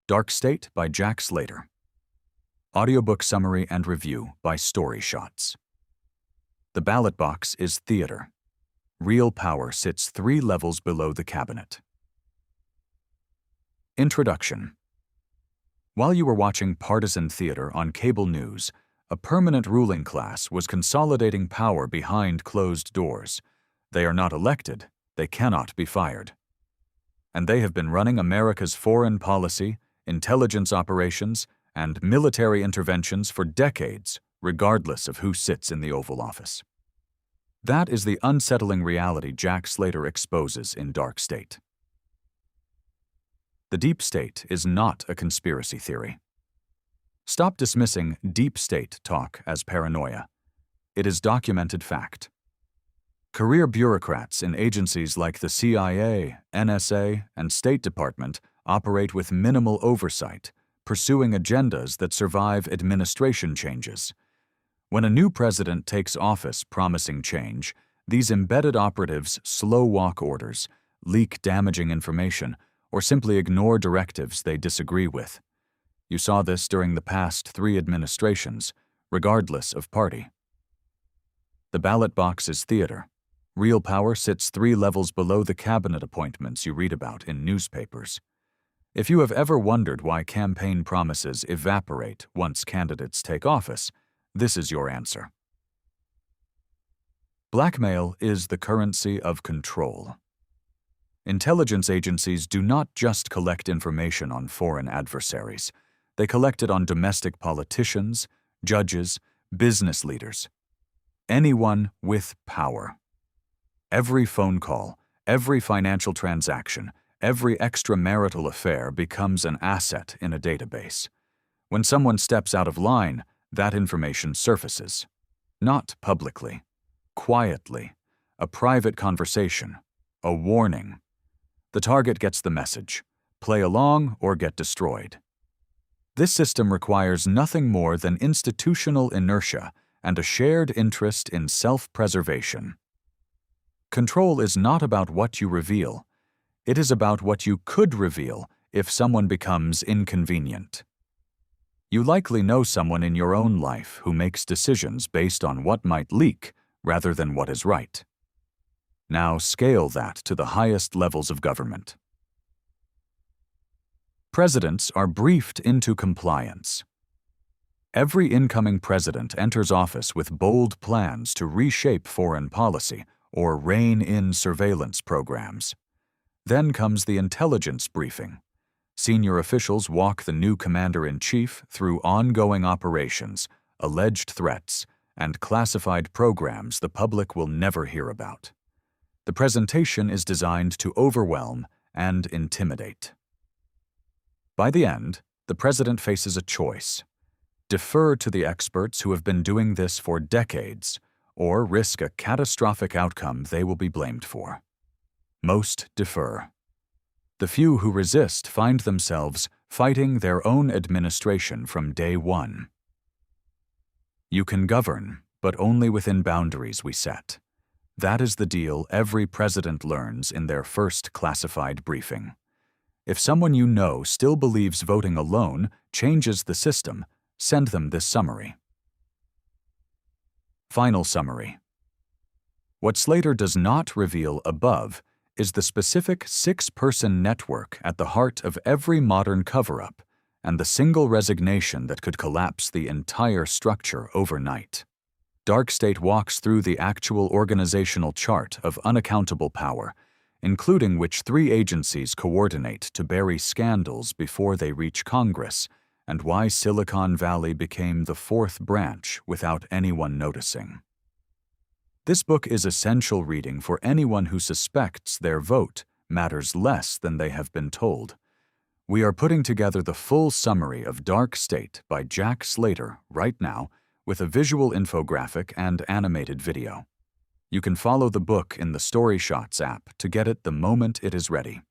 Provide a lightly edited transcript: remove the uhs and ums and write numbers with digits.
Dark State by Jack Slater. Audiobook summary and review by Story Shots. The ballot box is theater. Real power sits 3 levels below the cabinet. Introduction. While you were watching partisan theater on cable news, a permanent ruling class was consolidating power behind closed doors. They are not elected, they cannot be fired. And they have been running America's foreign policy, intelligence operations, and military interventions for decades, regardless of who sits in the Oval Office. That is the unsettling reality Jack Slater exposes in Dark State. The deep state is not a conspiracy theory. Stop dismissing deep state talk as paranoia. It is documented fact. Career bureaucrats in agencies like the CIA, NSA, and State Department operate with minimal oversight, pursuing agendas that survive administration changes. When a new president takes office promising change, these embedded operatives slow walk orders, leak damaging information, or simply ignore directives they disagree with. You saw this during the past 3 administrations, regardless of party. The ballot box is theater. Real power sits 3 levels below the cabinet appointments you read about in newspapers. If you have ever wondered why campaign promises evaporate once candidates take office, this is your answer. Blackmail is the currency of control. Intelligence agencies do not just collect information on foreign adversaries. They collect it on domestic politicians, judges, business leaders. Anyone with power. Every phone call, every financial transaction, every extramarital affair becomes an asset in a database. When someone steps out of line, that information surfaces. Not publicly, quietly, a private conversation, a warning. The target gets the message, play along or get destroyed. This system requires nothing more than institutional inertia and a shared interest in self-preservation. Control is not about what you reveal. It is about what you could reveal if someone becomes inconvenient. You likely know someone in your own life who makes decisions based on what might leak rather than what is right. Now scale that to the highest levels of government. Presidents are briefed into compliance. Every incoming president enters office with bold plans to reshape foreign policy or rein in surveillance programs. Then comes the intelligence briefing. Senior officials walk the new commander-in-chief through ongoing operations, alleged threats, and classified programs the public will never hear about. The presentation is designed to overwhelm and intimidate. By the end, the president faces a choice: defer to the experts who have been doing this for decades, or risk a catastrophic outcome they will be blamed for. Most defer. The few who resist find themselves fighting their own administration from day one. You can govern, but only within boundaries we set. That is the deal every president learns in their first classified briefing. If someone you know still believes voting alone changes the system, send them this summary. Final summary. What Slater does not reveal above is the specific 6-person network at the heart of every modern cover-up and the single resignation that could collapse the entire structure overnight. Dark State walks through the actual organizational chart of unaccountable power, including which 3 agencies coordinate to bury scandals before they reach Congress, and why Silicon Valley became the 4th branch without anyone noticing. This book is essential reading for anyone who suspects their vote matters less than they have been told. We are putting together the full summary of Dark State by Jack Slater right now with a visual infographic and animated video. You can follow the book in the Story Shots app to get it the moment it is ready.